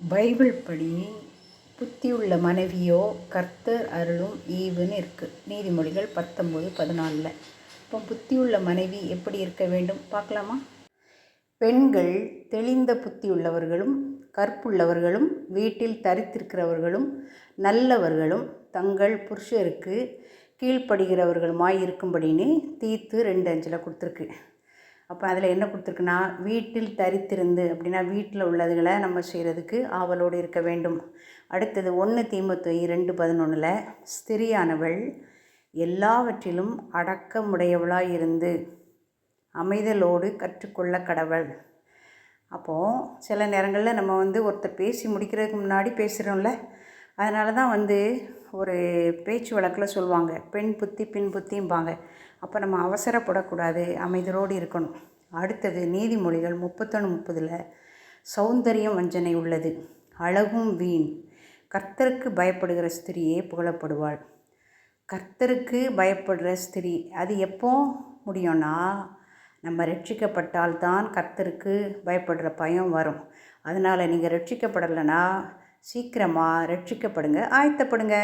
Bible படி புத்தியுள்ள மனைவியோ கர்த்தர் அருளும் ஈவுன்னு இருக்குது. நீதிமொழிகள் 19:14. இப்போ புத்தியுள்ள மனைவி எப்படி இருக்க வேண்டும் பார்க்கலாமா? பெண்கள் தெளிந்த புத்தியுள்ளவர்களும் கற்புள்ளவர்களும் வீட்டில் தரித்திருக்கிறவர்களும் நல்லவர்களும் தங்கள் புருஷருக்கு கீழ்ப்படுகிறவர்களுமாய் இருக்கும்படின்னு தீத்து 2:5 கொடுத்துருக்கு. அப்போ அதில் என்ன கொடுத்துருக்குன்னா, வீட்டில் தரித்திருந்து அப்படின்னா வீட்டில் உள்ளதுகளை நம்ம செய்கிறதுக்கு ஆவலோடு இருக்க வேண்டும். அடுத்தது 1 தீமோத்தேயு 2:11 ஸ்திரியானவள் எல்லாவற்றிலும் அடக்கமுடையவளாய் இருந்து அமைதலோடு கற்றுக்கொள்ள கடவள். அப்போது சில நேரங்களில் நம்ம ஒருத்தர் பேசி முடிக்கிறதுக்கு முன்னாடி பேசுகிறோம்ல, அதனால தான் ஒரு பேச்சு வழக்கில் சொல்லுவாங்க, பெண் புத்தி பின் புத்திம்பாங்க. அப்போ நம்ம அவசரப்படக்கூடாது, அமைதலோடு இருக்கணும். அடுத்தது நீதிமொழிகள் 31:30 சௌந்தரியம் வஞ்சனை உள்ளது, அழகும் வீண், கர்த்தருக்கு பயப்படுகிற ஸ்திரியே புகழப்படுவாள். கர்த்தருக்கு பயப்படுற ஸ்திரீ அது எப்போ முடியும்னா, நம்ம ரட்சிக்கப்பட்டால்தான் கர்த்தருக்கு பயப்படுற பயம் வரும். அதனால் நீங்கள் ரட்சிக்கப்படலைன்னா சீக்கிரமாக ரட்சிக்கப்படுங்க, ஆயத்தப்படுங்க.